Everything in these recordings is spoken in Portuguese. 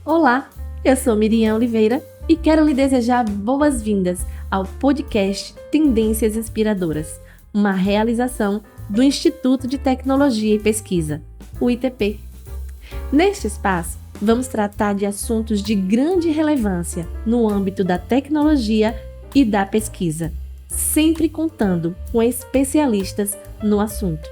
Olá, eu sou Miriam Oliveira e quero lhe desejar boas-vindas ao podcast Tendências Inspiradoras, uma realização do Instituto de Tecnologia e Pesquisa, o ITP. Neste espaço, vamos tratar de assuntos de grande relevância no âmbito da tecnologia e da pesquisa, sempre contando com especialistas no assunto.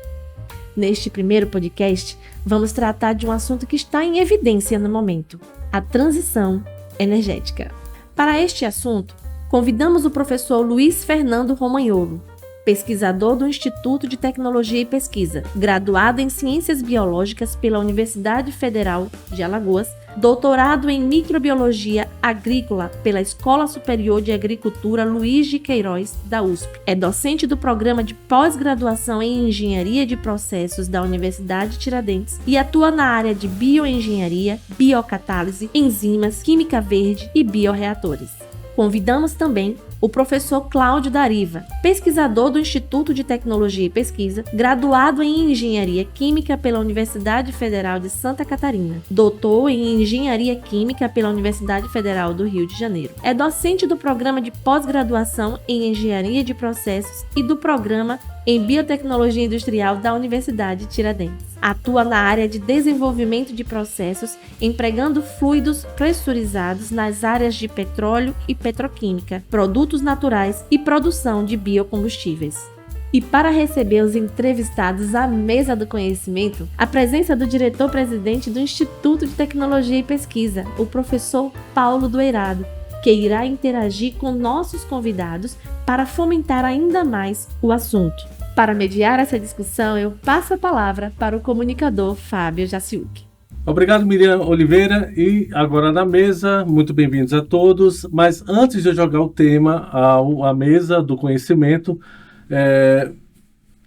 Neste primeiro podcast, vamos tratar de um assunto que está em evidência no momento: a transição energética. Para este assunto, convidamos o professor Luiz Fernando Romagnolo, pesquisador do Instituto de Tecnologia e Pesquisa, graduado em Ciências Biológicas pela Universidade Federal de Alagoas, doutorado em Microbiologia Agrícola pela Escola Superior de Agricultura Luiz de Queiroz, da USP. É docente do programa de pós-graduação em Engenharia de Processos da Universidade Tiradentes e atua na área de bioengenharia, biocatálise, enzimas, química verde e bioreatores. Convidamos também o professor Cláudio Dariva, pesquisador do Instituto de Tecnologia e Pesquisa, graduado em Engenharia Química pela Universidade Federal de Santa Catarina, doutor em Engenharia Química pela Universidade Federal do Rio de Janeiro. É docente do programa de pós-graduação em Engenharia de Processos e do programa em Biotecnologia Industrial da Universidade Tiradentes. Atua na área de desenvolvimento de processos, empregando fluidos pressurizados nas áreas de petróleo e petroquímica, produtos naturais e produção de biocombustíveis. E para receber os entrevistados à mesa do conhecimento, a presença do diretor-presidente do Instituto de Tecnologia e Pesquisa, o professor Paulo Doirado, que irá interagir com nossos convidados para fomentar ainda mais o assunto. Para mediar essa discussão, eu passo a palavra para o comunicador Fábio Jaciuc. Obrigado, Miriam Oliveira. E agora na mesa, muito bem-vindos a todos. Mas antes de eu jogar o tema à mesa do conhecimento,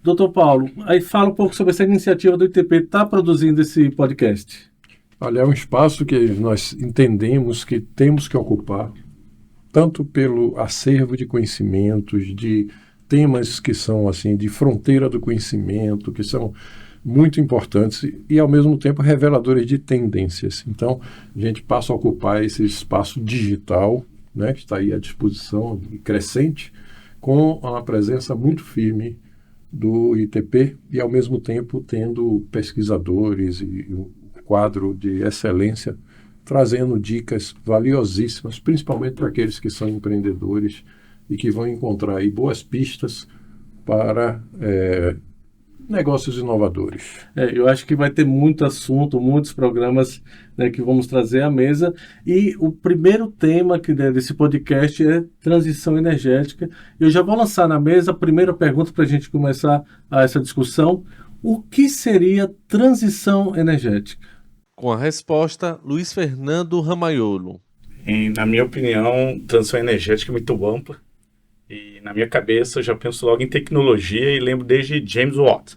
Dr. Paulo, aí fala um pouco sobre essa iniciativa do ITP está produzindo esse podcast. Olha, é um espaço que nós entendemos que temos que ocupar, tanto pelo acervo de conhecimentos, de temas que são assim de fronteira do conhecimento, que são muito importantes e ao mesmo tempo reveladores de tendências. Então, a gente passa a ocupar esse espaço digital, né, que está aí à disposição e crescente, com uma presença muito firme do ITP e ao mesmo tempo tendo pesquisadores e um quadro de excelência trazendo dicas valiosíssimas, principalmente para aqueles que são empreendedores e que vão encontrar aí boas pistas para negócios inovadores. Eu acho que vai ter muito assunto, muitos programas, né, que vamos trazer à mesa. E o primeiro tema desse podcast é transição energética. Eu já vou lançar na mesa a primeira pergunta para a gente começar essa discussão. O que seria transição energética? Com a resposta, Luiz Fernando Romagnolo. Na minha opinião, transição energética é muito ampla. E na minha cabeça eu já penso logo em tecnologia e lembro desde James Watt,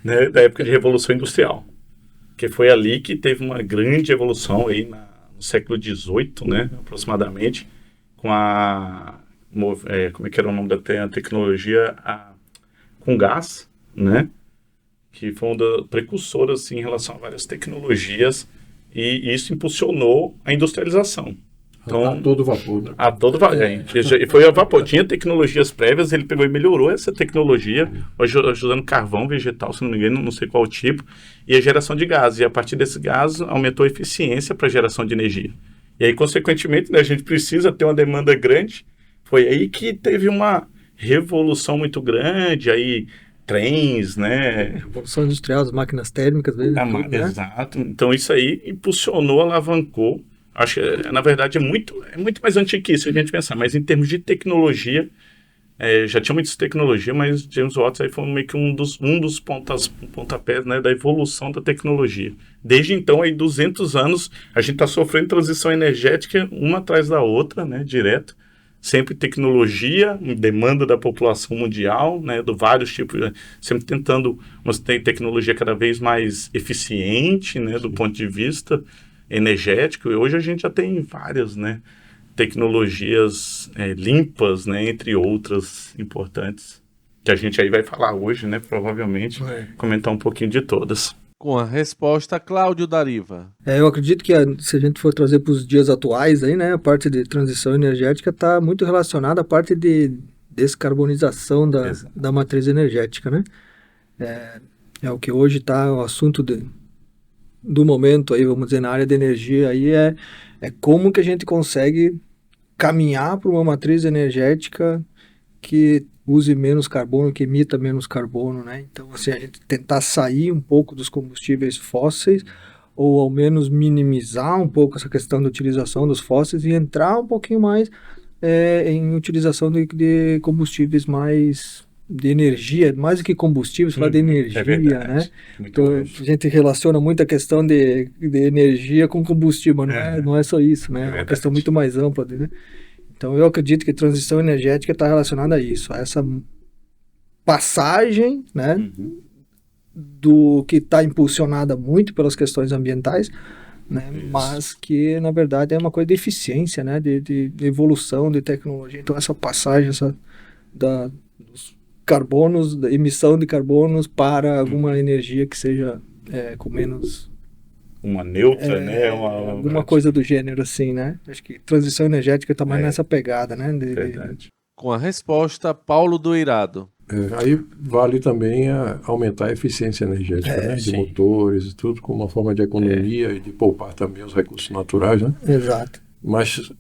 né, da época de Revolução Industrial, que foi ali que teve uma grande evolução aí no século XVIII, né, aproximadamente, com como é que era o nome da tecnologia? Com gás, né, que foi uma das precursoras assim, em relação a várias tecnologias, e isso impulsionou a industrialização. Então, a todo vapor, né? A todo vapor. Foi a vapor. Tinha tecnologias prévias, ele pegou e melhorou essa tecnologia, hoje usando carvão vegetal, se não me engano, não sei qual tipo, e a geração de gás. E a partir desse gás, aumentou a eficiência para a geração de energia. E aí, consequentemente, né, a gente precisa ter uma demanda grande. Foi aí que teve uma revolução muito grande, aí trens, né? Revolução industrial, as máquinas térmicas. Né? Exato. Então, isso aí impulsionou, alavancou. Acho que, na verdade, é muito mais antigo que isso, a gente pensar. Mas em termos de tecnologia, já tinha muita tecnologia, mas James Watt aí foi meio que um dos pontapés, né, da evolução da tecnologia. Desde então, aí 200 anos, a gente está sofrendo transição energética uma atrás da outra, né, direto. Sempre tecnologia, demanda da população mundial, né, de vários tipos, sempre tentando uma tecnologia cada vez mais eficiente, né, do ponto de vista energético. E hoje a gente já tem várias, né, tecnologias limpas, né, entre outras importantes, que a gente aí vai falar hoje, né, provavelmente, comentar um pouquinho de todas. Com a resposta, Cláudio Dariva. Eu acredito que se a gente for trazer para os dias atuais, aí, né, a parte de transição energética está muito relacionada à parte de descarbonização da matriz energética, né? É o que hoje está o assunto do momento, aí, vamos dizer, na área de energia, aí é como que a gente consegue caminhar para uma matriz energética que use menos carbono, que emita menos carbono, né? Então, assim, a gente tentar sair um pouco dos combustíveis fósseis, ou ao menos minimizar um pouco essa questão da utilização dos fósseis e entrar um pouquinho mais em utilização de combustíveis mais de energia, mais do que combustíveis, falar de energia, né? Então, a gente relaciona muito a questão de energia com combustível, mas não é só isso, né? É uma questão muito mais ampla, né? Então, eu acredito que a transição energética está relacionada a isso, a essa passagem, né, do que está impulsionada muito pelas questões ambientais, né, mas que, na verdade, é uma coisa de eficiência, né, de evolução, de tecnologia. Então, essa passagem dos carbonos, da emissão de carbonos para alguma energia que seja com menos... Uma neutra, né? Alguma coisa do gênero, assim, né? Acho que transição energética está mais nessa pegada, né? Verdade. Com a resposta, Paulo Doirado. Aí vale também aumentar a eficiência energética, né? De motores e tudo, como uma forma de economia e de poupar também os recursos naturais, né? Exato. Mas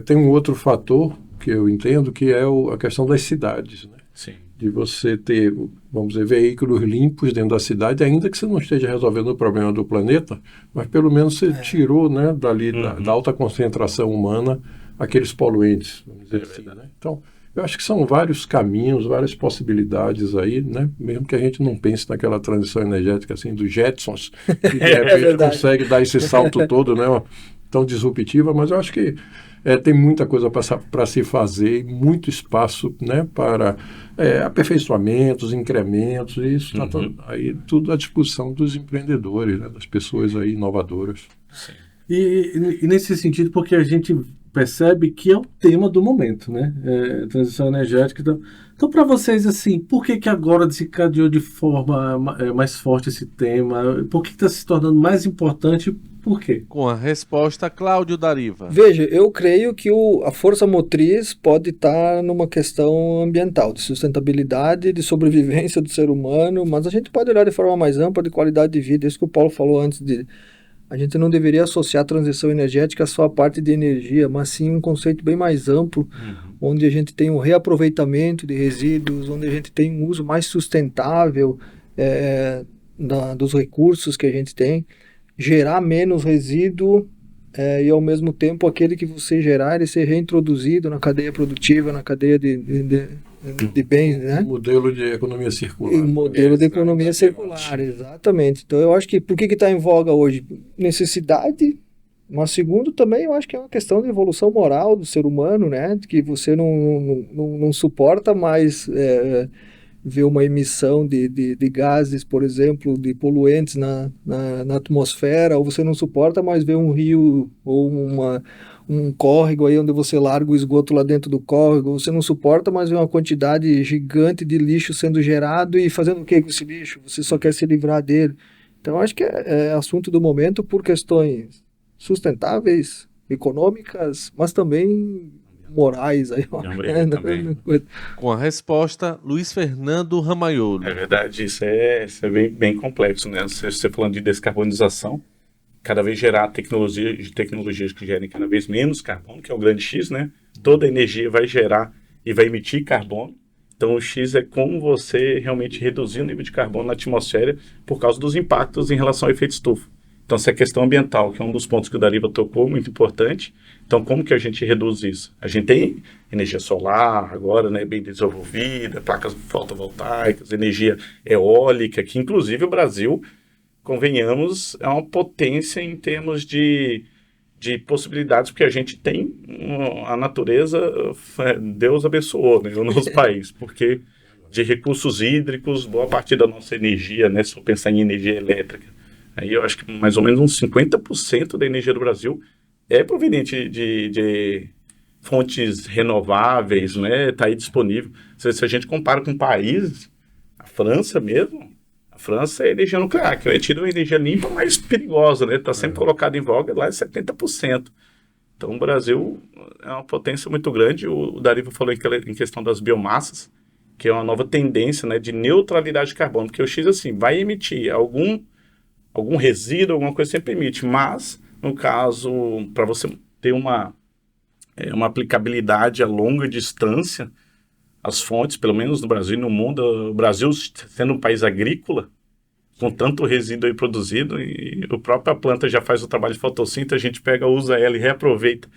tem um outro fator que eu entendo, que é a questão das cidades, né? Sim. De você ter, vamos dizer, veículos limpos dentro da cidade, ainda que você não esteja resolvendo o problema do planeta, mas pelo menos você tirou, né, dali da alta concentração humana aqueles poluentes, vamos dizer assim, né? Então, eu acho que são vários caminhos, várias possibilidades aí, né? Mesmo que a gente não pense naquela transição energética assim dos Jetsons, que de repente consegue dar esse salto todo, né? Tão disruptiva, mas eu acho que tem muita coisa para se fazer, muito espaço, né, para aperfeiçoamentos, incrementos, e isso está aí tudo à disposição dos empreendedores, né, das pessoas aí inovadoras. Sim. E nesse sentido, porque a gente percebe que é o tema do momento, né? Transição energética. Então, para vocês, assim, por que agora desencadeou de forma mais forte esse tema? Por que está se tornando mais importante? Por quê? Com a resposta, Cláudio Dariva. Veja, eu creio que a força motriz pode estar numa questão ambiental, de sustentabilidade, de sobrevivência do ser humano, mas a gente pode olhar de forma mais ampla de qualidade de vida. Isso que o Paulo falou antes a gente não deveria associar a transição energética só à parte de energia, mas sim um conceito bem mais amplo, onde a gente tem um reaproveitamento de resíduos, onde a gente tem um uso mais sustentável dos recursos que a gente tem, gerar menos resíduo e ao mesmo tempo aquele que você gerar ele ser reintroduzido na cadeia produtiva, na cadeia de bens, né? Modelo de economia circular. Modelo de economia circular, exatamente. Então eu acho que por que está em voga hoje? Necessidade, mas segundo também eu acho que é uma questão de evolução moral do ser humano, né? Que você não suporta mais ver uma emissão de gases, por exemplo, de poluentes na atmosfera, ou você não suporta mais ver um rio ou um córrego aí onde você larga o esgoto lá dentro do córrego, você não suporta mais ver uma quantidade gigante de lixo sendo gerado e fazendo o que com esse lixo? Você só quer se livrar dele. Então, acho que é assunto do momento por questões sustentáveis, econômicas, mas também morais. Aí, também. Com a resposta, Luiz Fernando Ramaiolo. É verdade, isso é bem complexo, né? Você falando de descarbonização, cada vez gerar tecnologias que gerem cada vez menos carbono, que é o grande X, né? Toda energia vai gerar e vai emitir carbono. Então, o X é como você realmente reduzir o nível de carbono na atmosfera por causa dos impactos em relação ao efeito estufa. Então, essa questão ambiental, que é um dos pontos que o Dariva tocou, muito importante. Então, como que a gente reduz isso? A gente tem energia solar agora, né, bem desenvolvida, placas fotovoltaicas, energia eólica, que inclusive o Brasil, convenhamos, é uma potência em termos de possibilidades, porque a gente tem a natureza, Deus abençoou, né, o nosso país, porque de recursos hídricos, boa parte da nossa energia, né, se eu pensar em energia elétrica, aí eu acho que mais ou menos uns 50% da energia do Brasil é proveniente de fontes renováveis, né? Está aí disponível. Se a gente compara com países, a França mesmo, a França é a energia nuclear, que é uma energia limpa, mas perigosa, né? Está sempre colocada em voga, lá é 70%. Então o Brasil é uma potência muito grande. O Dariva falou em questão das biomassas, que é uma nova tendência, né, de neutralidade de carbono, porque o X, assim, vai emitir algum resíduo, alguma coisa sempre emite, mas, no caso, para você ter uma aplicabilidade a longa distância, as fontes, pelo menos no Brasil e no mundo, o Brasil sendo um país agrícola, com tanto resíduo aí produzido, e a própria planta já faz o trabalho de fotossíntese, a gente pega, usa ela e reaproveita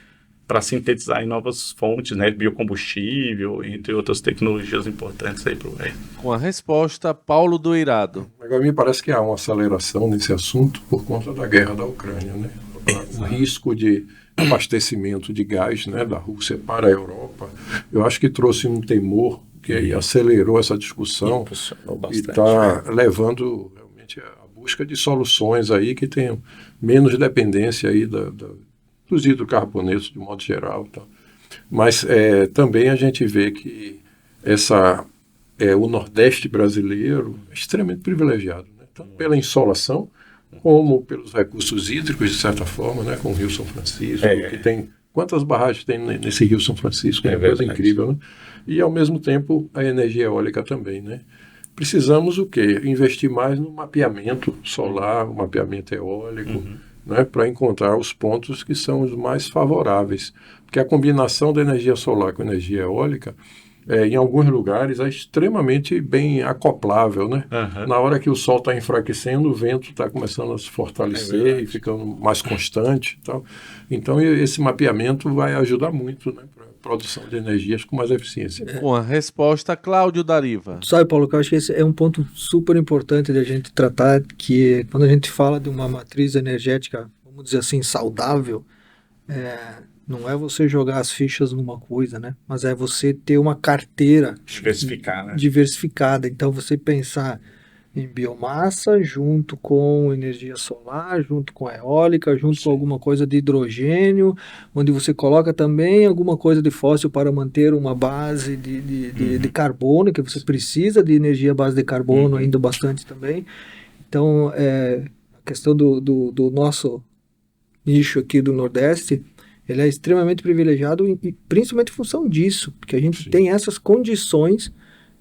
para sintetizar em novas fontes, né, biocombustível, entre outras tecnologias importantes aí para o meio. Com a resposta, Paulo do Eirado. Agora me parece que há uma aceleração nesse assunto por conta da guerra da Ucrânia, né? O risco de abastecimento de gás, né, da Rússia para a Europa, eu acho que trouxe um temor que aí acelerou essa discussão e está levando realmente a busca de soluções aí que tenham menos dependência aí dos hidrocarbonetos de modo geral, tá? Mas também a gente vê que o Nordeste brasileiro é extremamente privilegiado, né? Tanto pela insolação como pelos recursos hídricos, de certa forma, né? Com o Rio São Francisco, que tem... Quantas barragens tem nesse Rio São Francisco? É uma coisa incrível, né? E, ao mesmo tempo, a energia eólica também, né? Precisamos o quê? Investir mais no mapeamento solar, o mapeamento eólico, né? Para encontrar os pontos que são os mais favoráveis. Porque a combinação da energia solar com a energia eólica, em alguns lugares, é extremamente bem acoplável, né? Na hora que o sol está enfraquecendo, o vento está começando a se fortalecer e ficando mais constante e tal. Então, esse mapeamento vai ajudar muito, né, para a produção de energias com mais eficiência. Com a resposta, Cláudio Dariva. Sabe, Paulo, que eu acho que esse é um ponto super importante da gente tratar, que quando a gente fala de uma matriz energética, vamos dizer assim, saudável, não é você jogar as fichas numa coisa, né? Mas é você ter uma carteira diversificada. Então, você pensar em biomassa junto com energia solar, junto com eólica, junto com alguma coisa de hidrogênio, onde você coloca também alguma coisa de fóssil para manter uma base de carbono, que você precisa de energia à base de carbono ainda bastante também. Então, a questão do nosso nicho aqui do Nordeste, ele é extremamente privilegiado e principalmente em função disso, porque a gente tem essas condições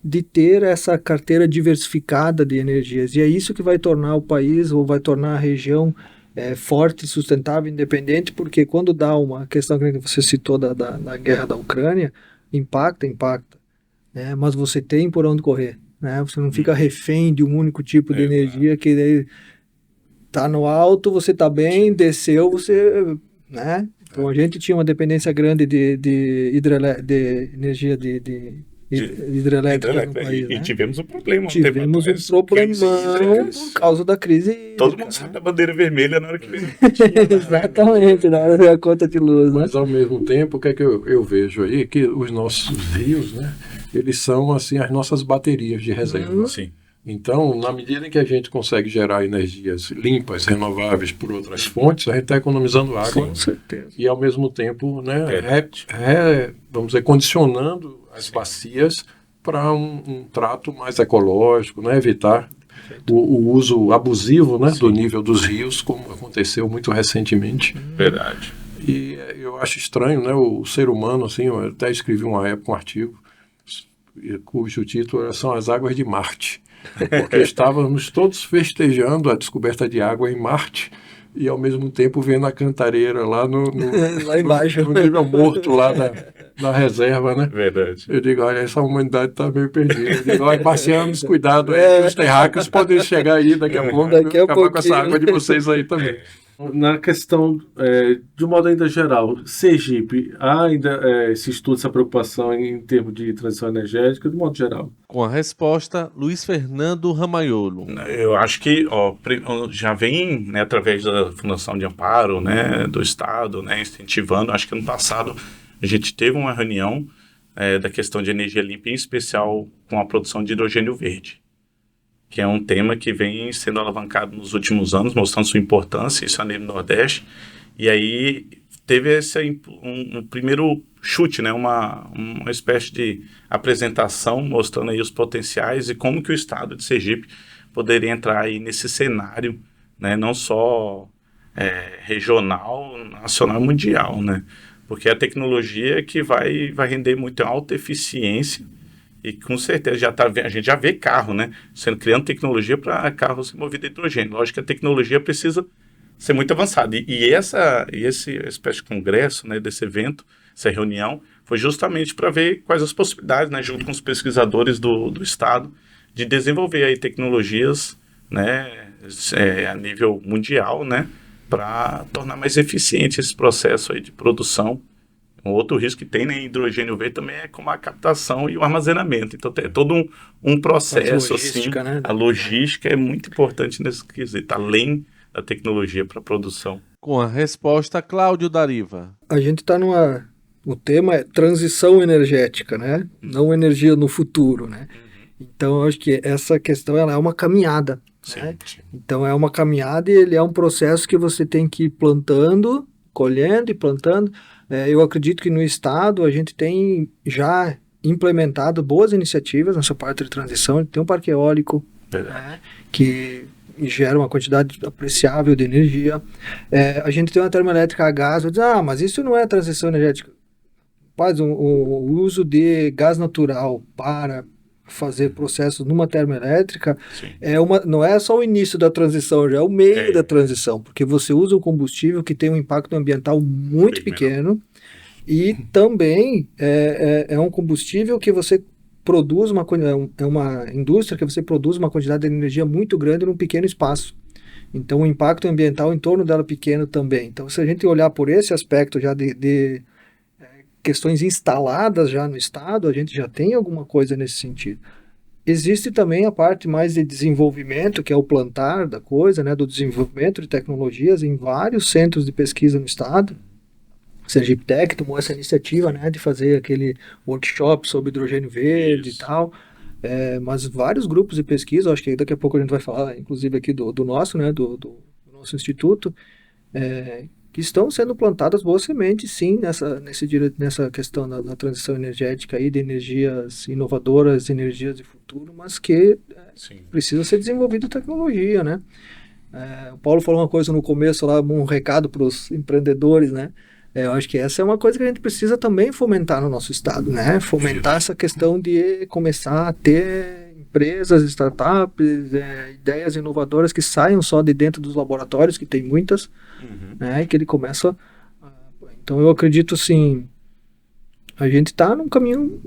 de ter essa carteira diversificada de energias, e é isso que vai tornar o país, ou vai tornar a região forte, sustentável, independente, porque quando dá uma questão que você citou da guerra da Ucrânia, impacta, né? Mas você tem por onde correr, né? Você não fica refém de um único tipo de energia, que daí tá no alto, você tá bem, desceu, você... né? Então a gente tinha uma dependência grande de energia hidrelétrica no país, né? E tivemos um problema. Tivemos um problemão por causa da crise hídrica. Todo mundo sabe da bandeira vermelha na hora que veio. Exatamente, na hora da conta de luz. Mas, ao mesmo tempo, o que é que eu vejo aí? Que os nossos rios, né? Eles são, assim, as nossas baterias de reserva. Sim. Então, na medida em que a gente consegue gerar energias limpas, renováveis por outras fontes, a gente está economizando água. Com certeza. E, ao mesmo tempo, né, vamos dizer, condicionando as bacias para um trato mais ecológico, né, evitar o uso abusivo, né, do nível dos rios, como aconteceu muito recentemente. Verdade. E eu acho estranho, né, o ser humano, assim, eu até escrevi uma época um artigo cujo título são As Águas de Marte. Porque estávamos todos festejando a descoberta de água em Marte e, ao mesmo tempo, vendo a cantareira lá lá embaixo, no nível morto lá da reserva, né? Verdade. Eu digo, olha, essa humanidade está meio perdida. Eu digo, olha, marcianos, cuidado aí, os terráqueos podem chegar aí daqui a pouco, acabar com essa água de vocês aí também. Na questão, de um modo ainda geral, Sergipe, há ainda esse estudo, essa preocupação em termos de transição energética, de modo geral? Com a resposta, Luiz Fernando Ramaiolo. Eu acho que já vem, né, através da Fundação de Amparo, né, do Estado, né, incentivando. Acho que ano passado a gente teve uma reunião da questão de energia limpa, em especial com a produção de hidrogênio verde, que é um tema que vem sendo alavancado nos últimos anos, mostrando sua importância, isso a nível do Nordeste. E aí teve um primeiro chute, né, uma espécie de apresentação mostrando aí os potenciais e como que o Estado de Sergipe poderia entrar aí nesse cenário, né, não só regional, nacional e mundial, né? Porque a tecnologia que vai render muito alta eficiência e com certeza a gente já vê carro, né, criando tecnologia para carros movidos a hidrogênio. Lógico que a tecnologia precisa ser muito avançada. E essa espécie de congresso, né, desse evento, essa reunião, foi justamente para ver quais as possibilidades, né, junto com os pesquisadores do Estado, de desenvolver aí tecnologias, né, a nível mundial, né, para tornar mais eficiente esse processo aí de produção. Um outro risco que tem em hidrogênio verde também é como a captação e o armazenamento. Então tem todo um processo, assim, né? A logística é muito importante nesse quesito, além da tecnologia para produção. Com a resposta, Cláudio Dariva. A gente está o tema é transição energética, né? Não energia no futuro, né? Então, eu acho que essa questão ela é uma caminhada, né? Então, é uma caminhada e ele é um processo que você tem que ir plantando, colhendo e plantando. Eu acredito que no Estado a gente tem já implementado boas iniciativas nessa parte de transição. Tem um parque eólico, né, que gera uma quantidade apreciável de energia. A gente tem uma termoelétrica a gás. Mas isso não é transição energética. Faz o uso de gás natural para fazer processos numa termoelétrica não é só o início da transição, já é o meio da transição, porque você usa um combustível que tem um impacto ambiental muito pequeno e também é um combustível que você produz é uma indústria que você produz uma quantidade de energia muito grande num pequeno espaço. Então o impacto ambiental em torno dela é pequeno também. Então se a gente olhar por esse aspecto já de questões instaladas já no Estado, a gente já tem alguma coisa nesse sentido. Existe também a parte mais de desenvolvimento, que é o plantar da coisa, né, do desenvolvimento de tecnologias em vários centros de pesquisa no Estado. O Sergipe-Tec tomou essa iniciativa, né, de fazer aquele workshop sobre hidrogênio verde e tal, mas vários grupos de pesquisa, acho que daqui a pouco a gente vai falar, inclusive aqui do nosso, né, do nosso instituto, que estão sendo plantadas boas sementes, sim, nessa questão da transição energética aí, de energias inovadoras, energias de futuro, mas que precisa ser desenvolvida tecnologia, né? O Paulo falou uma coisa no começo lá, um recado para os empreendedores, né? Eu acho que essa é uma coisa que a gente precisa também fomentar no nosso estado, né? Fomentar essa questão de começar a ter empresas, startups, ideias inovadoras que saiam só de dentro dos laboratórios, que tem muitas, né, e que ele começa... Então eu acredito, assim, a gente está num caminho,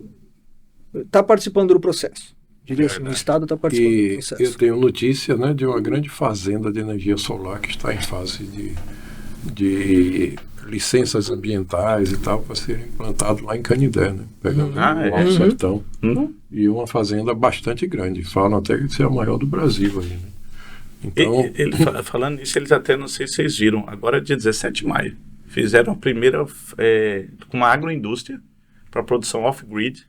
está participando do processo. Diria assim, o Estado está participando do processo. Eu tenho notícia, né, de uma grande fazenda de energia solar que está em fase de licenças ambientais e tal, para ser implantado lá em Canindé, né? Pegando o sertão. E uma fazenda bastante grande. Falam até que isso é a maior do Brasil aí, né? Então, falando nisso, eles até, não sei se vocês viram, agora dia 17 de maio, fizeram a primeira com uma agroindústria para produção off-grid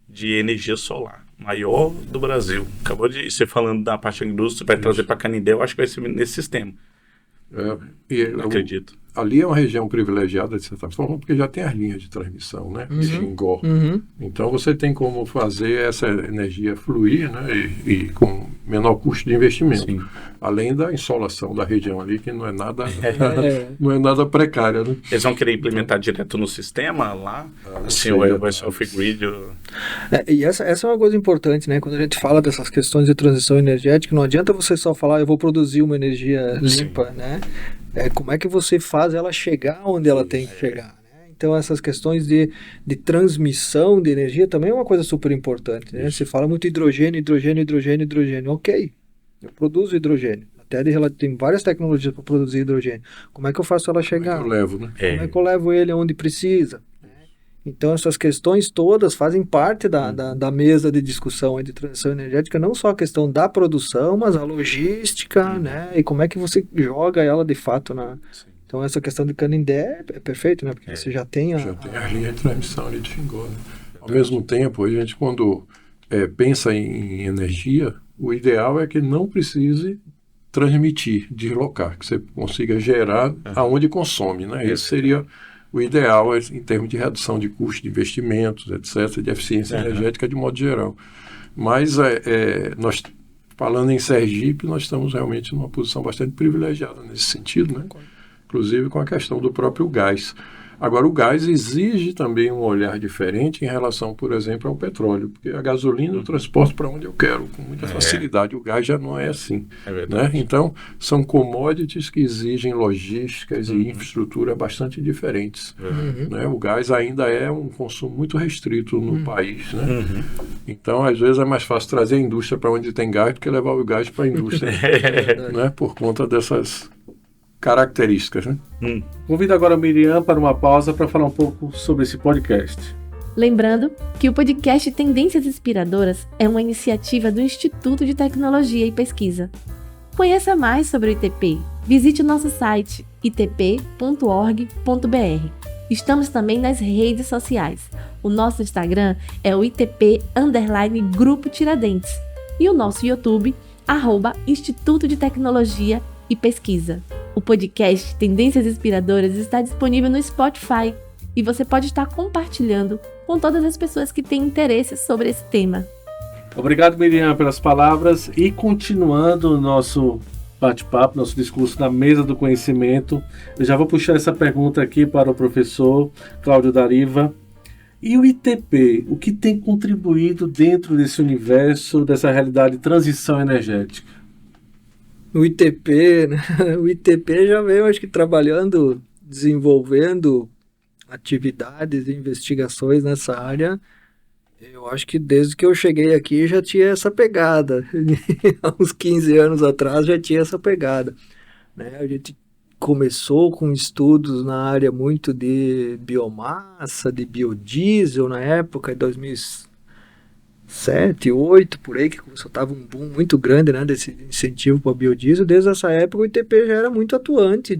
de energia solar, maior do Brasil. Acabou de ser falando da parte da indústria, vai trazer para Canindé, eu acho que vai ser nesse sistema. Acredito. Ali é uma região privilegiada, de certa forma, porque já tem as linhas de transmissão, né? De Xingó. Então você tem como fazer essa energia fluir, né? E com menor custo de investimento. Sim. Além da insolação da região ali, que não é nada, não é nada precária, né? Eles vão querer implementar direto no sistema lá? Assim, vai ser off-grid? E essa é uma coisa importante, né? Quando a gente fala dessas questões de transição energética, não adianta você só falar, eu vou produzir uma energia limpa, né? Como é que você faz ela chegar onde ela tem que chegar, né? Então essas questões de transmissão de energia também é uma coisa super importante, né? Você fala muito hidrogênio, ok, eu produzo hidrogênio, até tem várias tecnologias para produzir hidrogênio, como é que eu faço ela chegar? Como é que eu levo, né? Como é que eu levo ele aonde precisa? Então essas questões todas fazem parte da mesa de discussão de transição energética, não só a questão da produção, mas a logística, né? E como é que você joga ela de fato na... Então essa questão de Canindé é perfeito, né? Porque você já tem a linha de transmissão ali de Xingó, né? Ao mesmo tempo, a gente quando pensa em energia, o ideal é que não precise transmitir, deslocar, que você consiga gerar aonde consome, né? Esse seria o ideal em termos de redução de custos de investimentos, etc., de eficiência energética de modo geral. Mas nós falando em Sergipe, nós estamos realmente numa posição bastante privilegiada nesse sentido, né? Inclusive com a questão do próprio gás. Agora, o gás exige também um olhar diferente em relação, por exemplo, ao petróleo, porque a gasolina eu transporto para onde eu quero, com muita facilidade. O gás já não é assim. Né? Então, são commodities que exigem logísticas e infraestrutura bastante diferentes. Né? O gás ainda é um consumo muito restrito no país. Né? Então, às vezes, é mais fácil trazer a indústria para onde tem gás do que levar o gás para a indústria, né? Por conta dessas características, né? Convido agora a Miriam para uma pausa para falar um pouco sobre esse podcast. Lembrando que o podcast Tendências Inspiradoras é uma iniciativa do Instituto de Tecnologia e Pesquisa. Conheça mais sobre o ITP. Visite o nosso site itp.org.br. Estamos também nas redes sociais. O nosso Instagram é o ITP_Grupo Tiradentes e o nosso YouTube, @Instituto de Tecnologia e Pesquisa. O podcast Tendências Inspiradoras está disponível no Spotify e você pode estar compartilhando com todas as pessoas que têm interesse sobre esse tema. Obrigado, Miriam, pelas palavras. E continuando o nosso bate-papo, nosso discurso na mesa do conhecimento, eu já vou puxar essa pergunta aqui para o professor Cláudio Dariva. E o ITP, o que tem contribuído dentro desse universo, dessa realidade de transição energética? O ITP, né? O ITP já veio, acho que, trabalhando, desenvolvendo atividades e investigações nessa área. Eu acho que desde que eu cheguei aqui já tinha essa pegada. Há uns 15 anos atrás já tinha essa pegada. Né? A gente começou com estudos na área muito de biomassa, de biodiesel na época, em 2007, 2008, por aí, que começou, estava um boom muito grande, né, desse incentivo para biodiesel. Desde essa época o ITP já era muito atuante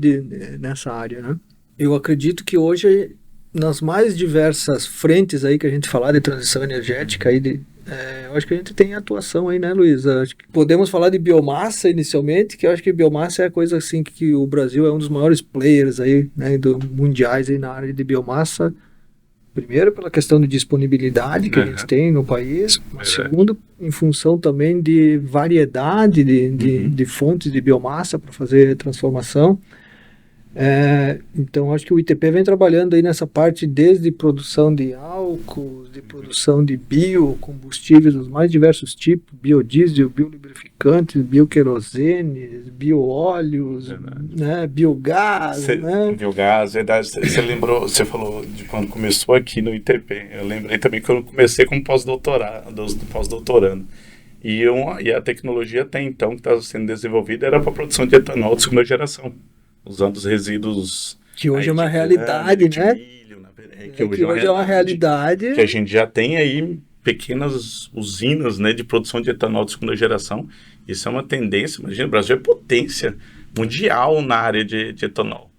nessa área. Né? Eu acredito que hoje, nas mais diversas frentes aí que a gente falar de transição energética, aí eu acho que a gente tem atuação aí, né, Luísa? Acho que podemos falar de biomassa inicialmente, que eu acho que biomassa é a coisa assim que o Brasil é um dos maiores players aí, né, mundiais aí na área de biomassa. Primeiro, pela questão de disponibilidade que a gente tem no país. Segundo, em função também de variedade de fontes de biomassa para fazer transformação. Então, acho que o ITP vem trabalhando aí nessa parte desde produção de álcools, de produção de biocombustíveis dos mais diversos tipos, biodiesel, biolubrificantes, bioquerosene, bioóleos, né, biogás. Biogás, verdade. Você lembrou, você falou de quando começou aqui no ITP. Eu lembrei também que eu comecei como pós-doutorando. E a tecnologia até então que estava sendo desenvolvida era para a produção de etanol de segunda geração, usando os resíduos... Que hoje é uma realidade, né? Milho, que hoje é uma realidade. Que a gente já tem aí pequenas usinas, né, de produção de etanol de segunda geração. Isso é uma tendência. Imagina, o Brasil é potência mundial na área de etanol.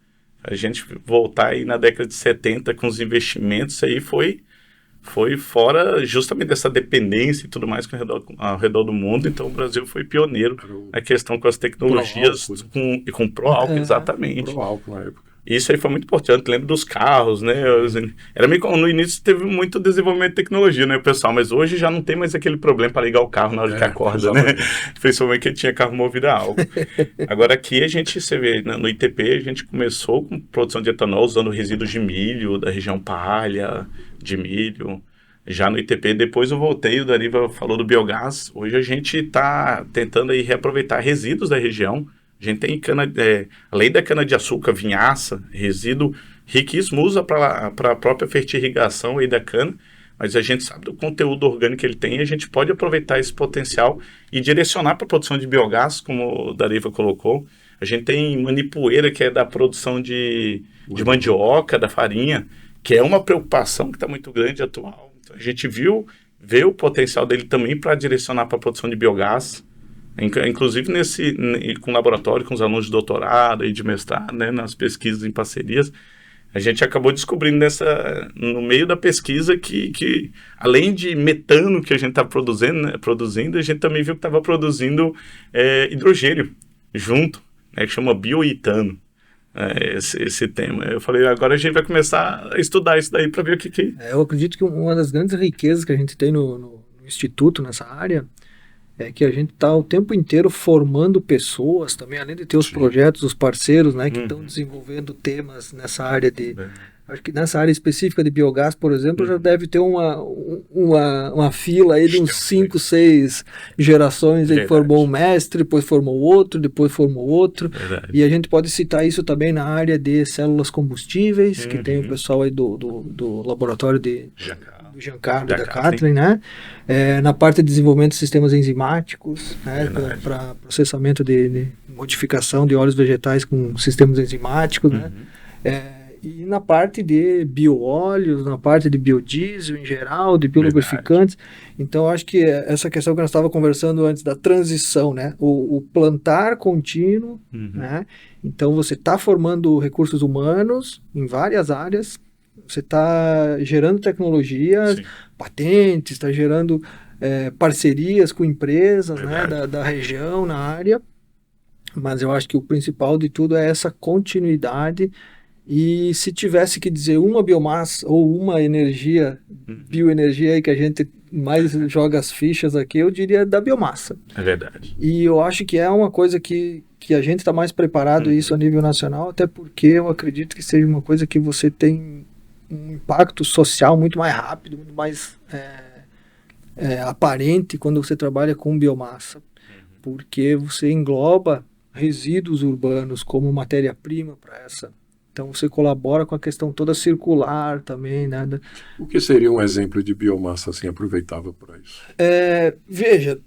A gente voltar aí na década de 70 com os investimentos aí foi fora justamente dessa dependência e tudo mais ao redor do mundo. Então o Brasil foi pioneiro na questão com as tecnologias com pró-álcool, exatamente. Pró-álcool na época. Isso aí foi muito importante. Lembro dos carros, né? Era meio no início teve muito desenvolvimento de tecnologia, né, pessoal? Mas hoje já não tem mais aquele problema para ligar o carro na hora que acorda, né? Principalmente que tinha carro movido a álcool. Agora aqui você vê, no ITP a gente começou com produção de etanol usando resíduos de milho, da região palha, de milho. Já no ITP, depois eu voltei, o Dariva falou do biogás. Hoje a gente está tentando aí reaproveitar resíduos da região. A gente tem além da cana-de-açúcar, vinhaça, resíduo riquíssimo, usa para a própria fertirrigação aí da cana, mas a gente sabe do conteúdo orgânico que ele tem e a gente pode aproveitar esse potencial e direcionar para a produção de biogás, como o Dariva colocou. A gente tem manipoeira, que é da produção de mandioca, da farinha, que é uma preocupação que está muito grande atual. Então, a gente vê o potencial dele também para direcionar para a produção de biogás. Inclusive com laboratório, com os alunos de doutorado e de mestrado, né, nas pesquisas em parcerias, a gente acabou descobrindo no meio da pesquisa que além de metano que a gente está produzindo, a gente também viu que estava produzindo hidrogênio junto, né, que chama bioetano, esse tema. Eu falei, agora a gente vai começar a estudar isso daí para ver o que... Eu acredito que uma das grandes riquezas que a gente tem no Instituto, nessa área, é que a gente está o tempo inteiro formando pessoas também, além de ter os projetos, os parceiros, né, que estão desenvolvendo temas nessa área de... Acho que nessa área específica de biogás, por exemplo, já deve ter uma fila aí de uns 5, 6 gerações. Aí formou um mestre, depois formou outro, depois formou outro. Verdade. E a gente pode citar isso também na área de células combustíveis, que tem o pessoal aí do laboratório do Giancarlo, da Kathleen, né? Na parte de desenvolvimento de sistemas enzimáticos, né? Para processamento de modificação de óleos vegetais com sistemas enzimáticos, né? E na parte de bioóleos, na parte de biodiesel em geral, de biolubrificantes. Então, acho que essa questão que nós estávamos conversando antes da transição, né? O plantar contínuo, né? Então, você está formando recursos humanos em várias áreas, você está gerando tecnologias, patentes, está gerando parcerias com empresas, né? Da região, na área. Mas eu acho que o principal de tudo é essa continuidade. E se tivesse que dizer uma biomassa ou uma energia, bioenergia aí que a gente mais joga as fichas aqui, eu diria da biomassa. É verdade. E eu acho que é uma coisa que a gente está mais preparado isso a nível nacional, até porque eu acredito que seja uma coisa que você tem um impacto social muito mais rápido, muito mais aparente quando você trabalha com biomassa, porque você engloba resíduos urbanos como matéria-prima para essa. Então você colabora com a questão toda circular também, né? O que seria um exemplo de biomassa assim aproveitável para isso? Veja,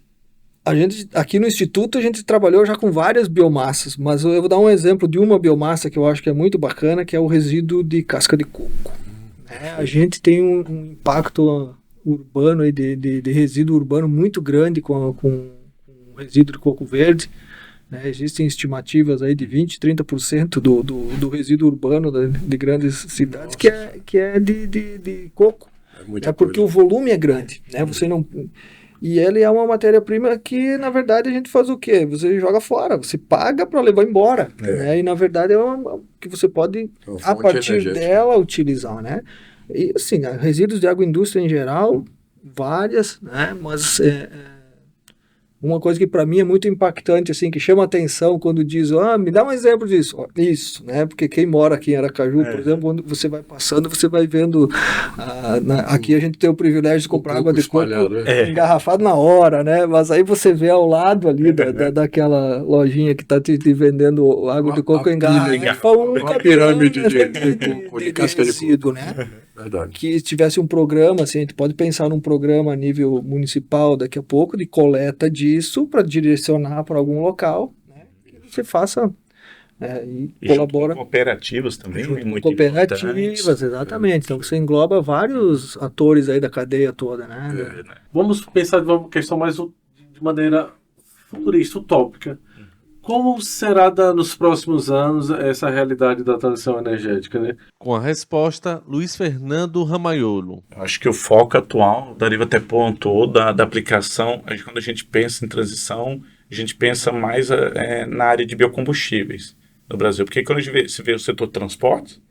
a gente aqui no Instituto a gente trabalhou já com várias biomassas, mas eu vou dar um exemplo de uma biomassa que eu acho que é muito bacana, que é o resíduo de casca de coco. A gente tem um impacto urbano aí de resíduo urbano muito grande com resíduo de coco verde. Existem estimativas aí de 20%, 30% do resíduo urbano de grandes cidades que é de coco. Porque o volume é grande, né? Você não... E ele é uma matéria-prima que, na verdade, a gente faz o quê? Você joga fora, você paga para levar embora. Né? E, na verdade, é uma que você pode, a partir dela, utilizar. Né? E, assim, resíduos de agroindústria em geral, várias, né? Mas... uma coisa que para mim é muito impactante, assim, que chama atenção quando diz, me dá um exemplo disso. Isso, né? Porque quem mora aqui em Aracaju, por exemplo, quando você vai passando, você vai vendo, aqui a gente tem o privilégio de comprar água de coco engarrafada na hora, né? Mas aí você vê ao lado ali daquela lojinha que está te vendendo água de coco engarrafada, uma pirâmide de casca de coco, né? Verdade. Que tivesse um programa, assim, a gente pode pensar num programa a nível municipal daqui a pouco, de coleta disso para direcionar para algum local, né, que você faça e colabora. Cooperativas também, muito cooperativas, exatamente. Então você engloba vários atores aí da cadeia toda, né? Vamos pensar de uma questão mais de maneira futurista, utópica. Como será nos próximos anos essa realidade da transição energética, né? Com a resposta, Luiz Fernando Ramaiolo. Acho que o foco atual, o Dariva até pontuou, da aplicação, quando a gente pensa em transição, a gente pensa mais na área de biocombustíveis no Brasil. Porque quando a gente vê o setor de transporte,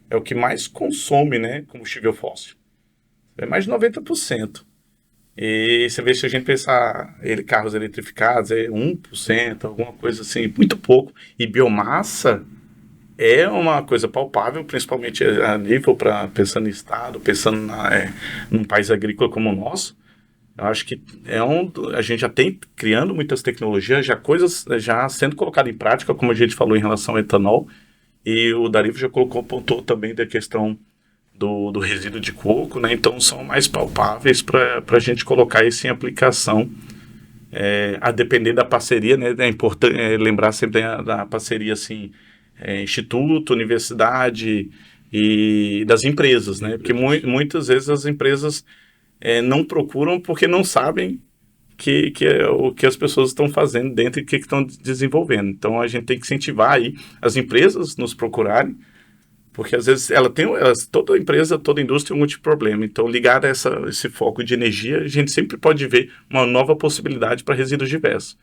é o que mais consome, né, combustível fóssil. É mais de 90%. E você vê, se a gente pensar carros eletrificados, 1%, alguma coisa assim, muito pouco. E biomassa é uma coisa palpável, principalmente a nível, pensando em estado, pensando num país agrícola como o nosso. Eu acho que a gente já tem criando muitas tecnologias, coisas já sendo colocadas em prática, como a gente falou em relação ao etanol. E o Dariva já pontuou também da questão do resíduo de coco, né? Então são mais palpáveis para a gente colocar isso em aplicação, a depender da parceria, né? É importante lembrar sempre da parceria, assim, instituto, universidade e das empresas, né? Porque muitas vezes as empresas não procuram porque não sabem o que as pessoas estão fazendo dentro e o que estão desenvolvendo. Então a gente tem que incentivar aí as empresas nos procurarem, porque às vezes toda empresa, toda indústria tem um multiproblema. Então, ligado a esse foco de energia, a gente sempre pode ver uma nova possibilidade para resíduos diversos.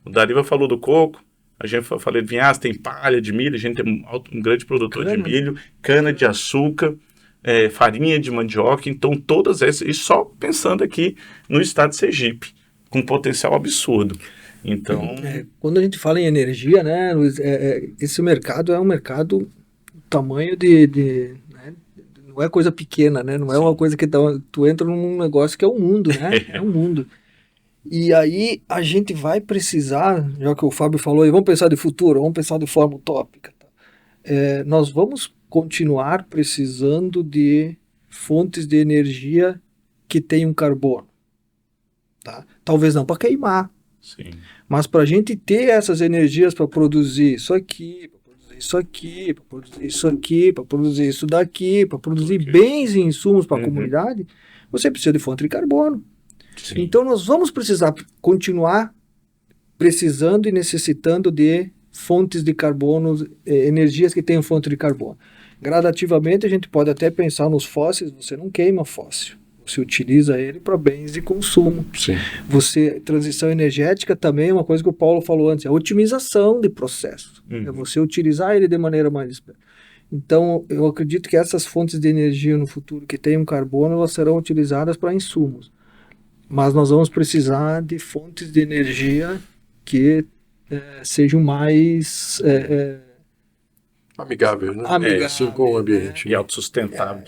O Dariva falou do coco, a gente falou de vinhaça, tem palha de milho, a gente tem um grande produtor de milho, cana de açúcar, farinha de mandioca, então todas essas, e só pensando aqui no estado de Sergipe. com potencial absurdo. Então... Quando a gente fala em energia, né, Luiz, esse mercado é um mercado tamanho de né, não é coisa pequena, né? Não é uma coisa que tu entra num negócio que é um mundo, né? É um mundo. E aí a gente vai precisar, já que o Fábio falou, vamos pensar de futuro, vamos pensar de forma utópica. Nós vamos continuar precisando de fontes de energia que tenham carbono. Tá? Talvez não para queimar, Sim. mas para a gente ter essas energias para produzir isso aqui, para produzir isso aqui, para produzir isso aqui, para produzir isso daqui, para produzir bens e insumos para a comunidade, você precisa de fonte de carbono. Sim. Então nós vamos precisar continuar precisando e necessitando de fontes de carbono, energias que tenham fonte de carbono. Gradativamente a gente pode até pensar nos fósseis, você não queima fóssil, você utiliza ele para bens de consumo. Sim. Transição energética também é uma coisa que o Paulo falou antes, a otimização de processos. É você utilizar ele de maneira mais esperta. Então, eu acredito que essas fontes de energia no futuro que tenham carbono, elas serão utilizadas para insumos. Mas nós vamos precisar de fontes de energia que sejam mais amigáveis, né? Amigáveis, Assim com o ambiente. E autossustentável.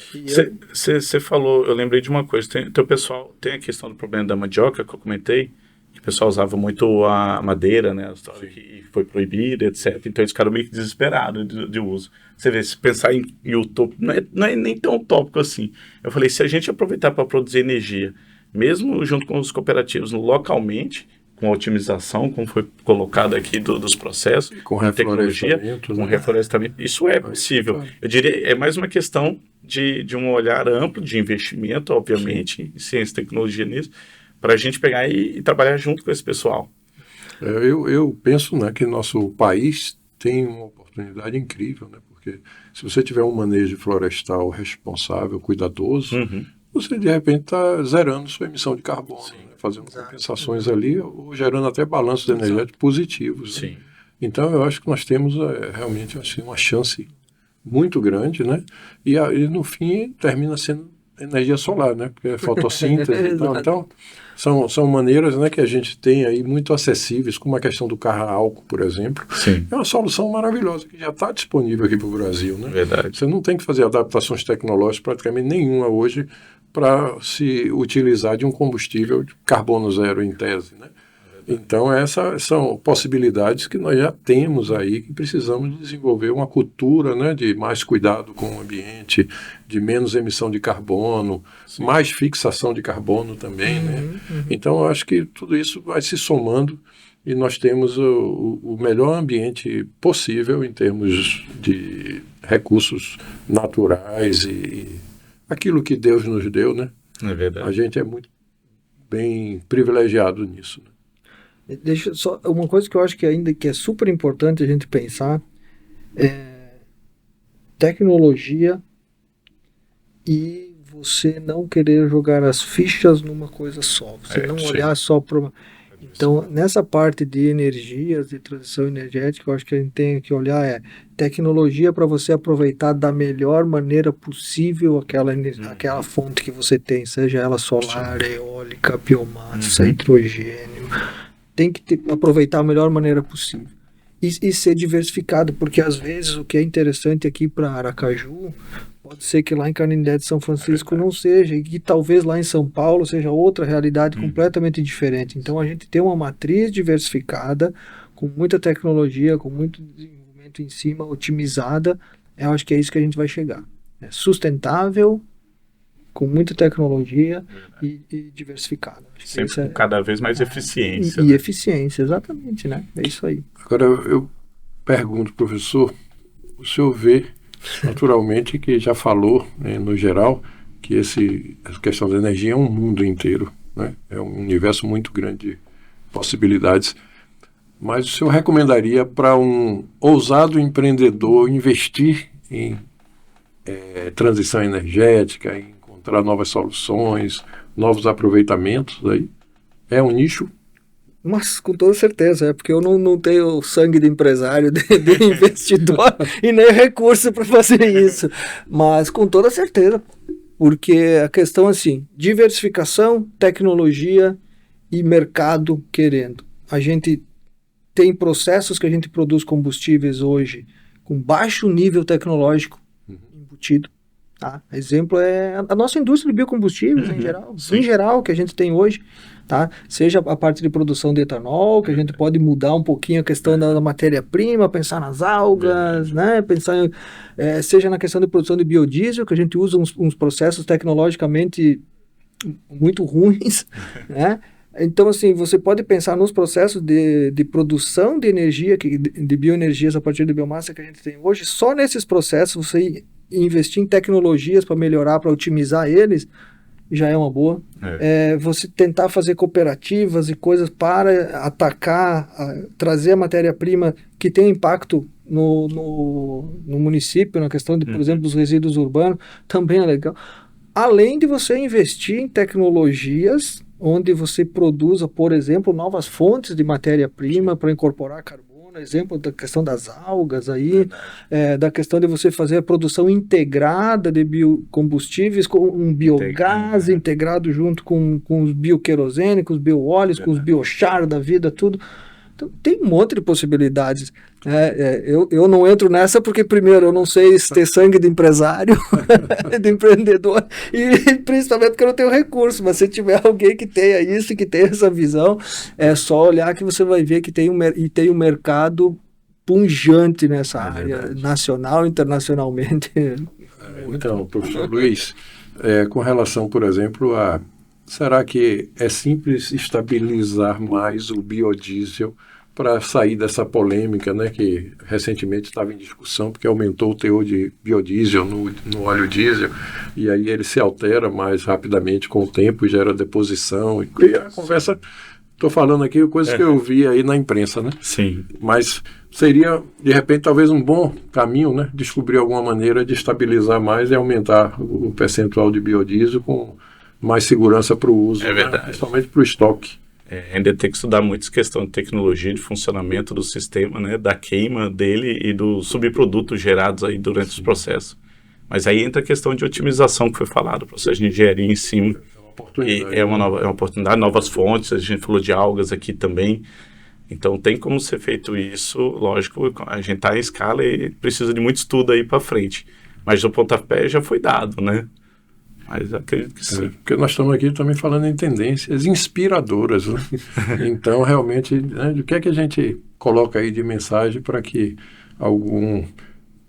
Você falou, eu lembrei de uma coisa, o pessoal tem a questão do problema da mandioca que eu comentei, que o pessoal usava muito a madeira, né, a história que foi proibida, etc. Então eles ficaram meio que desesperados de uso. Você vê, se pensar em utópico, não é nem tão utópico assim. Eu falei, se a gente aproveitar para produzir energia, mesmo junto com os cooperativos localmente, com a otimização, como foi colocado aqui dos processos, com tecnologia, reflorestamento, com reflorestamento, isso é possível. Eu diria, é mais uma questão de um olhar amplo, de investimento, obviamente, em ciência e tecnologia nisso, para a gente pegar e trabalhar junto com esse pessoal. Eu penso, né, que nosso país tem uma oportunidade incrível, né, porque se você tiver um manejo florestal responsável, cuidadoso, você de repente está zerando sua emissão de carbono, né, fazendo compensações ali, ou gerando até balanços energéticos positivos. Né? Então eu acho que nós temos realmente assim, uma chance muito grande, né? E no fim termina sendo energia solar, né? Porque é fotossíntese e tal. Então são maneiras, né, que a gente tem aí muito acessíveis, como a questão do carro a álcool, por exemplo. Sim. É uma solução maravilhosa que já está disponível aqui para o Brasil, né? Verdade. Você não tem que fazer adaptações tecnológicas praticamente nenhuma hoje para se utilizar de um combustível de carbono zero em tese, né? Então essas são possibilidades que nós já temos aí, que precisamos desenvolver uma cultura, né, de mais cuidado com o ambiente, de menos emissão de carbono, mais fixação de carbono também, né? Então eu acho que tudo isso vai se somando e nós temos o melhor ambiente possível em termos de recursos naturais e aquilo que Deus nos deu, né? É verdade. A gente é muito bem privilegiado nisso, né? Deixa só uma coisa que eu acho que ainda que é super importante a gente pensar tecnologia e você não querer jogar as fichas numa coisa só, você não olhar só para então nessa parte de energias, de transição energética, eu acho que a gente tem que olhar tecnologia para você aproveitar da melhor maneira possível aquela fonte que você tem, seja ela solar, eólica, biomassa, hidrogênio. Tem que aproveitar a melhor maneira possível e ser diversificado, porque às vezes o que é interessante aqui para Aracaju pode ser que lá em Canindé de São Francisco não seja, e que talvez lá em São Paulo seja outra realidade completamente diferente. Então a gente tem uma matriz diversificada, com muita tecnologia, com muito desenvolvimento em cima, otimizada. Eu acho que é isso que a gente vai chegar. É sustentável, com muita tecnologia e diversificada. Sempre com cada vez mais eficiência. E eficiência, exatamente, né? É isso aí. Agora eu pergunto, professor, o senhor vê naturalmente que já falou, né, no geral, que essa questão da energia é um mundo inteiro, né? É um universo muito grande de possibilidades. Mas o senhor recomendaria para um ousado empreendedor investir em transição energética, em encontrar novas soluções, novos aproveitamentos aí? É um nicho? Mas com toda certeza, porque eu não tenho sangue de empresário, de investidor e nem recurso para fazer isso. Mas com toda certeza, porque a questão assim, diversificação, tecnologia e mercado querendo. A gente tem processos que a gente produz combustíveis hoje com baixo nível tecnológico embutido. Tá? Exemplo é a nossa indústria de biocombustíveis em geral, que a gente tem hoje. Tá? Seja a parte de produção de etanol, que a gente pode mudar um pouquinho a questão da matéria-prima, pensar nas algas, né? Pensar seja na questão de produção de biodiesel, que a gente usa uns processos tecnologicamente muito ruins, né? Então, assim, você pode pensar nos processos de produção de energia, de bioenergias a partir de biomassa que a gente tem hoje. Só nesses processos, você investir em tecnologias para melhorar, para otimizar eles, já é uma boa. Você tentar fazer cooperativas e coisas para atacar, trazer a matéria-prima que tem impacto no município, na questão, por exemplo, dos resíduos urbanos, também é legal. Além de você investir em tecnologias onde você produza, por exemplo, novas fontes de matéria-prima para incorporar carbono, exemplo da questão das algas aí, da questão de você fazer a produção integrada de biocombustíveis com um biogás integrado junto com os bioquerosene, com os bioóleos, com os biochar da vida, tudo. Então, tem um monte de possibilidades. Eu não entro nessa porque, primeiro, eu não sei ter sangue de empresário, de empreendedor, e principalmente porque eu não tenho recurso. Mas se tiver alguém que tenha isso, que tenha essa visão, é só olhar que você vai ver que tem um mercado pungente nessa área, nacional, internacionalmente. Então, professor Luiz, com relação, por exemplo, será que é simples estabilizar mais o biodiesel para sair dessa polêmica, né, que recentemente estava em discussão, porque aumentou o teor de biodiesel no óleo diesel, e aí ele se altera mais rapidamente com o tempo, gera deposição, e a conversa, estou falando aqui coisas que eu vi aí na imprensa, né? Sim. Mas seria, de repente, talvez um bom caminho, né, descobrir alguma maneira de estabilizar mais e aumentar o percentual de biodiesel com mais segurança para o uso, verdade. Né, principalmente para o estoque. Ainda tem que estudar muitas questões de tecnologia, de funcionamento do sistema, né, da queima dele e dos subprodutos gerados aí durante os processos. Mas aí entra a questão de otimização que foi falado, o processo de engenharia em cima. É uma oportunidade, novas fontes, a gente falou de algas aqui também. Então tem como ser feito isso, lógico, a gente está em escala e precisa de muito estudo aí para frente. Mas o pontapé já foi dado, né? Mas acredito que sim. Porque nós estamos aqui também falando em tendências inspiradoras, né? Então, realmente, né, o que é que a gente coloca aí de mensagem para que algum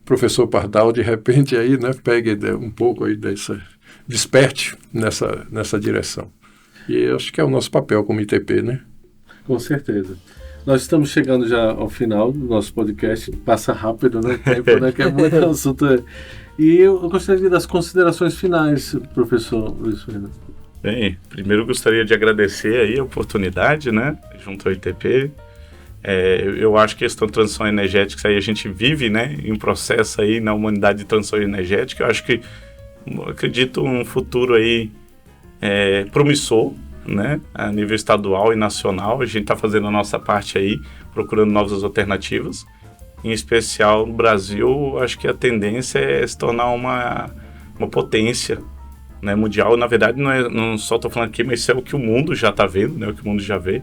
professor Pardal, de repente, aí, né, pegue um pouco aí desperte nessa direção. E eu acho que é o nosso papel como ITP, né? Com certeza. Nós estamos chegando já ao final do nosso podcast. Passa rápido, né? Tempo, né? Que é muito assunto. E eu gostaria das considerações finais, professor Luiz Fernando. Bem, primeiro eu gostaria de agradecer aí a oportunidade, né? Junto ao ITP. Eu acho que a questão de transição energética aí a gente vive, né? Em um processo aí na humanidade de transição energética. Eu acho que, acredito, um futuro aí promissor, né, a nível estadual e nacional. A gente está fazendo a nossa parte aí, procurando novas alternativas. Em especial no Brasil, acho que a tendência é se tornar uma potência, né, mundial. Na verdade, não só estou falando aqui, mas isso é o que o mundo já está vendo, né, o que o mundo já vê.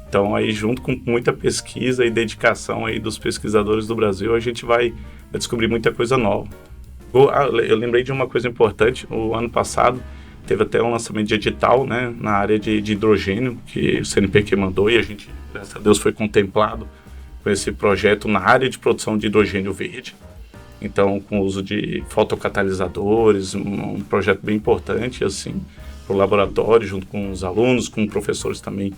Então, aí, junto com muita pesquisa e dedicação aí dos pesquisadores do Brasil, a gente vai descobrir muita coisa nova. Eu lembrei de uma coisa importante. O ano passado teve até um lançamento de edital, né, na área de hidrogênio, que o CNPq mandou, e a gente, graças a Deus, foi contemplado com esse projeto na área de produção de hidrogênio verde. Então, com o uso de fotocatalisadores, um projeto bem importante, assim, para o laboratório, junto com os alunos, com professores também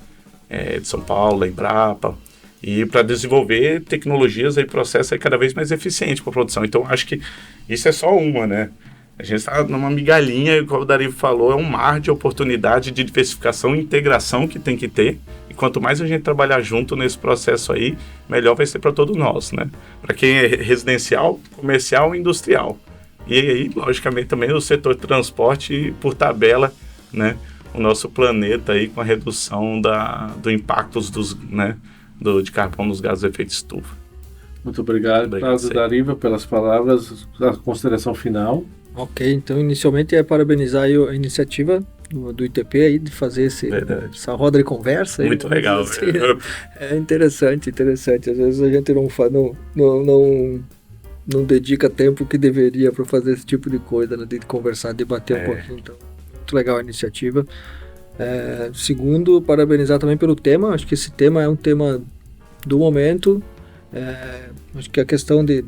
de São Paulo, da Embrapa, e para desenvolver tecnologias e processos aí cada vez mais eficientes para a produção. Então, acho que isso é só uma, né? A gente está numa migalhinha, como o Darío falou, é um mar de oportunidade de diversificação e integração que tem que ter. E quanto mais a gente trabalhar junto nesse processo aí, melhor vai ser para todos nós, né? Para quem é residencial, comercial e industrial. E aí, logicamente, também o setor de transporte, por tabela, né? O nosso planeta aí com a redução do impacto de carbono dos gases de efeito estufa. Muito obrigado, Dariva, pelas palavras, a consideração final. Ok, então inicialmente parabenizar a iniciativa do ITP aí, de fazer essa roda de conversa. Aí, Muito legal. Assim, é interessante. Às vezes a gente não dedica tempo que deveria para fazer esse tipo de coisa, né? De conversar, debater um pouquinho. Então, muito legal a iniciativa. Segundo, parabenizar também pelo tema. Acho que esse tema é um tema do momento. Acho que a questão de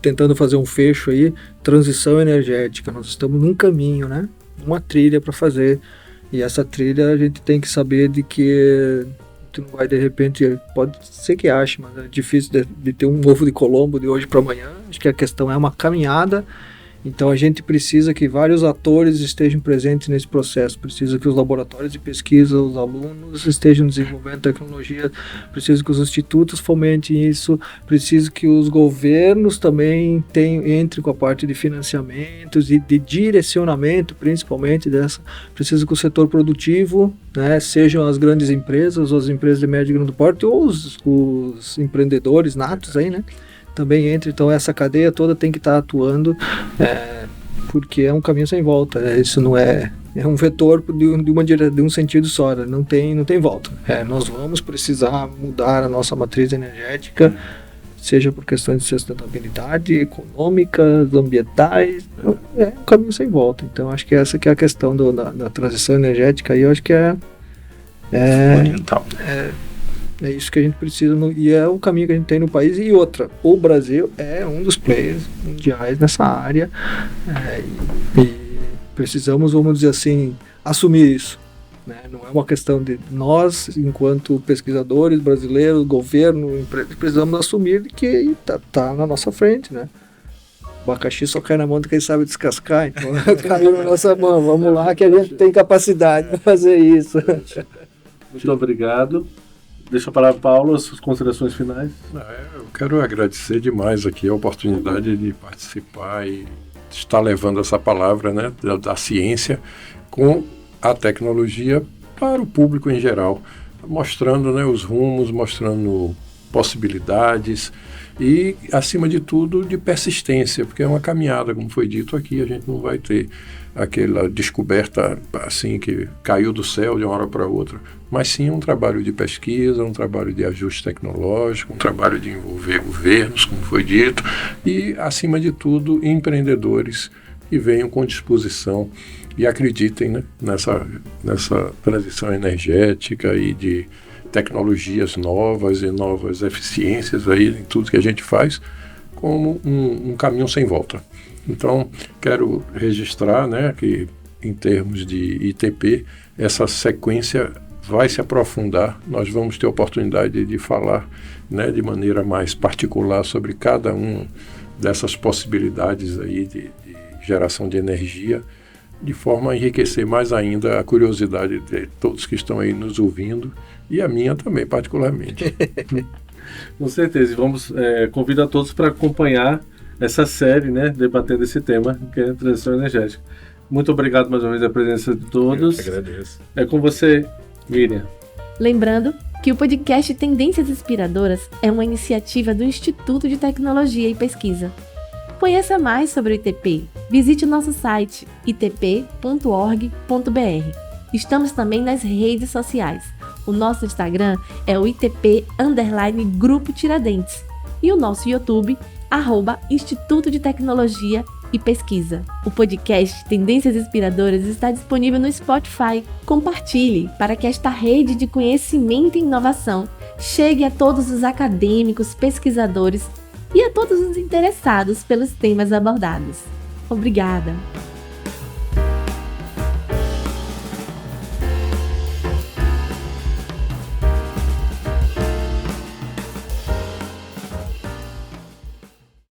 tentando fazer um fecho aí, transição energética. Nós estamos num caminho, né? Uma trilha para fazer. E essa trilha a gente tem que saber de que tu não vai de repente, pode ser que ache, mas é difícil de ter um ovo de Colombo de hoje para amanhã. Acho que a questão é uma caminhada. Então a gente precisa que vários atores estejam presentes nesse processo, precisa que os laboratórios de pesquisa, os alunos estejam desenvolvendo tecnologia, precisa que os institutos fomentem isso, precisa que os governos também entrem com a parte de financiamentos e de direcionamento, principalmente precisa que o setor produtivo, né, sejam as grandes empresas, ou as empresas de médio e grande porte, ou os empreendedores natos aí, né? Também entra, então essa cadeia toda tem que estar atuando, porque é um caminho sem volta, isso não é um vetor de um sentido só, não tem volta. Nós vamos precisar mudar a nossa matriz energética, seja por questões de sustentabilidade, econômicas, ambientais, é um caminho sem volta. Então acho que essa que é a questão da transição energética, e eu acho que é isso que a gente precisa, e é o caminho que a gente tem no país. E outra, o Brasil é um dos players mundiais nessa área, e precisamos, vamos dizer assim, assumir isso, né? Não é uma questão de nós, enquanto pesquisadores brasileiros, governo, precisamos assumir que tá na nossa frente, né? O abacaxi só cai na mão de quem sabe descascar, então caiu na nossa mão, vamos lá que a gente tem capacidade para fazer isso. Muito obrigado. Deixa a palavra para Paulo, as suas considerações finais. Eu quero agradecer demais aqui a oportunidade de participar e estar levando essa palavra, né, da ciência com a tecnologia para o público em geral, mostrando, né, os rumos, mostrando possibilidades e, acima de tudo, de persistência, porque é uma caminhada, como foi dito aqui, a gente não vai ter aquela descoberta assim que caiu do céu de uma hora para outra, mas sim um trabalho de pesquisa, um trabalho de ajuste tecnológico, um trabalho de envolver governos, como foi dito, e, acima de tudo, empreendedores que venham com disposição e acreditem, né, nessa transição energética e de tecnologias novas e novas eficiências aí em tudo que a gente faz, como um caminho sem volta. Então, quero registrar, né, que em termos de ITP, essa sequência vai se aprofundar. Nós vamos ter oportunidade de falar, né, de maneira mais particular sobre cada uma dessas possibilidades aí de geração de energia, de forma a enriquecer mais ainda a curiosidade de todos que estão aí nos ouvindo, e a minha também, particularmente. Com certeza. E vamos convido a todos para acompanhar essa série, né, debatendo esse tema, que é a transição energética. Muito obrigado mais uma vez pela presença de todos. Eu que agradeço. É com você, Miriam. Lembrando que o podcast Tendências Inspiradoras é uma iniciativa do Instituto de Tecnologia e Pesquisa. Conheça mais sobre o ITP. Visite o nosso site itp.org.br. Estamos também nas redes sociais. O nosso Instagram é o ITP_Grupo Tiradentes e o nosso YouTube @Instituto de Tecnologia e Pesquisa. O podcast Tendências Inspiradoras está disponível no Spotify. Compartilhe para que esta rede de conhecimento e inovação chegue a todos os acadêmicos, pesquisadores e a todos os interessados pelos temas abordados. Obrigada!